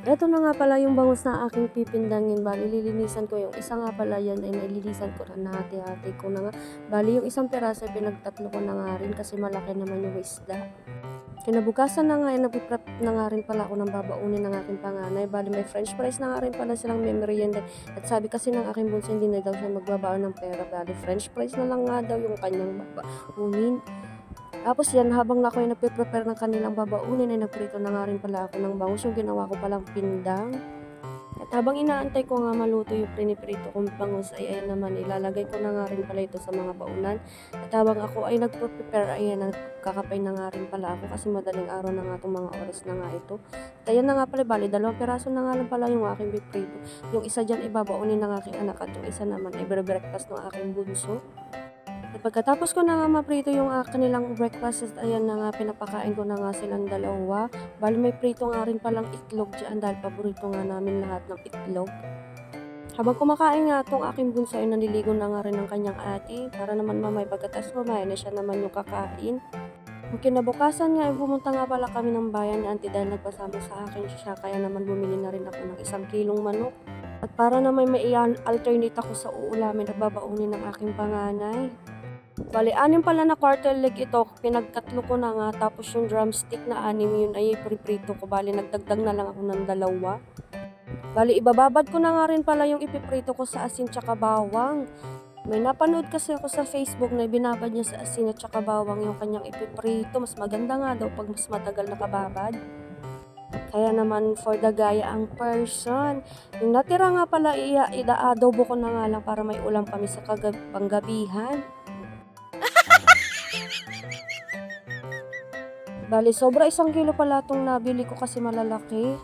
Eto na nga pala yung bangus na aking pipindangin. Bali lilinisan ko yung isa nga pala yan ay nililisan ko na hati-hati ko na nga. Bali yung isang piraso pinagtatlo ko na nga rin kasi malaki naman yung isda. Kinabukasan na nga ay nagpiprep na nga rin pala ako ng babaunin ng aking panganay. Bali may french fries na nga rin pala silang merienda. At sabi kasi ng aking bunso hindi na daw siya magbabaon ng pera. Bali french fries na lang nga daw yung kanyang babaunin. Tapos yan, habang ako ay nagpe-prepare ng kanilang babaunin, ay nagprito na nga rin pala ako ng bangus, yung ginawa ko palang pindang. At habang inaantay ko nga maluto yung piniprito kong bangus, ay ayan naman, ilalagay ko na nga rin pala ito sa mga baunan. At habang ako ay nagpe-prepare, ayan, nagkakapay na nga rin pala ako kasi madaling araw na nga itong mga oras na nga ito. At ayan na nga pala, bali, 2 piraso na nga lang pala yung aking piprito. Yung isa dyan, ibabaunin ng aking anak at yung isa naman, ay breakfast ng aking bunso. At pagkatapos ko na nga maprito yung kanilang breakfast, at ayan na nga, pinapakain ko na nga silang dalawa. Bali may prito nga rin palang itlog dyan dahil paborito nga namin lahat ng itlog. Habang kumakain nga itong aking bunso ay naliligo na nga rin ng kanyang ate para naman mamay pagkatapos mamaya na siya naman yung kakain. Yung kinabukasan nga ay pumunta nga pala kami ng bayan ni auntie dahil nagpasama sa akin siya, kaya naman bumili na rin ako ng 1 kilong manok. At para naman may alternate ako sa uulamin at babaunin ng aking panganay. Bali, 6 pala na quarter leg ito, pinagkatlo ko na nga, tapos yung drumstick na 6 yun ay ipiprito ko, bali nagdagdag na lang ako ng 2. Bali, ibababad ko na nga rin pala yung ipiprito ko sa asin tsaka bawang. May napanood kasi ako sa Facebook na binabad niya sa asin at tsaka bawang yung kanyang ipiprito, mas maganda nga daw pag mas matagal nakababad. Kaya naman for the gaya ang person. Yung natira nga pala, ida-adobo ko na nga lang para may ulam kami sa panggabihan. Bali, sobra 1 kilo pala itong nabili ko kasi malalaki.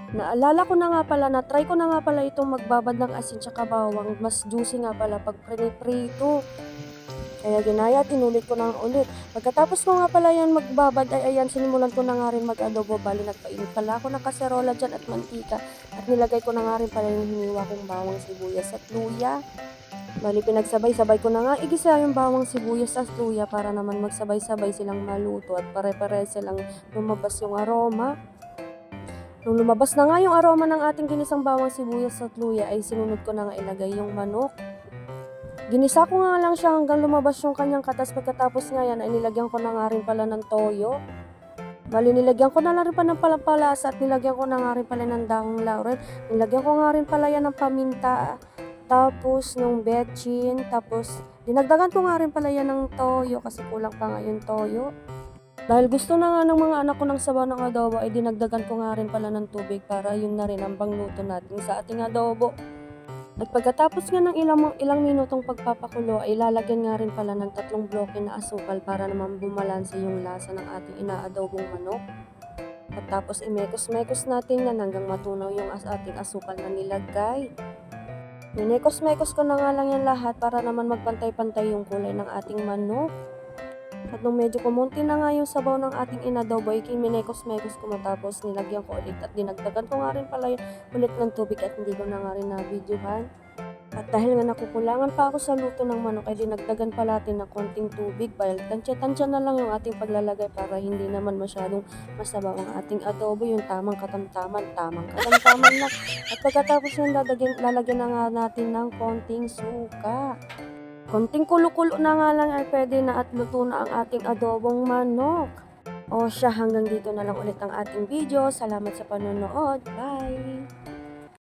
Naalala ko na nga pala, na-try ko na nga pala itong magbabad ng asin tsaka bawang. Mas juicy nga pala pag prito. Kaya ginaya, tinulit ko na ulit. Pagkatapos ko nga pala yan magbabad, ay ayan, sinimulan ko na nga rin mag-adobo. Bali, nagpainit pala ako ng kaserola dyan at mantika. At nilagay ko na nga rin pala yung hiniwa kong bawang, sibuyas at luya. Bali, pinagsabay-sabay ko na nga igisa yung bawang, sibuyas at luya para naman magsabay-sabay silang maluto at pare-pare silang lumabas yung aroma. Nung lumabas na nga yung aroma ng ating ginisang bawang, sibuyas at luya, ay sinunod ko na nga ilagay yung manok. Ginisa ko nga lang siya hanggang lumabas yung kanyang katas. Pagkatapos nga yan ay nilagyan ko na nga rin pala ng toyo. Bali, nilagyan ko na lang rin pa ng palasa at nilagyan ko na nga rin pala ng dahong laurel. Nilagyan ko nga rin pala yan ng paminta. Tapos nung betchin, tapos dinagdagan ko nga rin pala yan ng toyo kasi kulang pa nga yung toyo. Dahil gusto na nga ng mga anak ko ng sabaw ng adobo, ay dinagdagan ko nga rin pala ng tubig para yun na rin ang pangluto natin sa ating adobo. At pagkatapos nga ng ilang minutong pagpapakulo, ay lalagyan nga rin pala ng 3 bloke na asukal para naman bumalanse yung lasa ng ating inaadobong manok. At tapos imekos-mekos natin yan hanggang matunaw yung ating asukal na nilagay. Minekos-mekos ko na nga lang yan lahat para naman magpantay-pantay yung kulay ng ating manok. At nung medyo kumunti na nga yung sabaw ng ating inadobo, minekos-mekos ko matapos nilagyan ko ulit at dinagdagan ko nga rin pala ulit ng tubig at hindi ko na nga rin na-videohan. At dahil nga nakukulangan pa ako sa luto ng manok, ay dinagdagan pa natin ng konting tubig. Bali, tansya-tansya na lang yung ating paglalagay para hindi naman masyadong masabaw ang ating adobo. Yung tamang katamtaman lang. At pagkatapos yung lalagyan na nga natin ng konting suka. Konting kulo-kulo na nga lang ay pwede na at luto na ang ating adobong manok. O siya, hanggang dito na lang ulit ang ating video. Salamat sa panonood. Bye!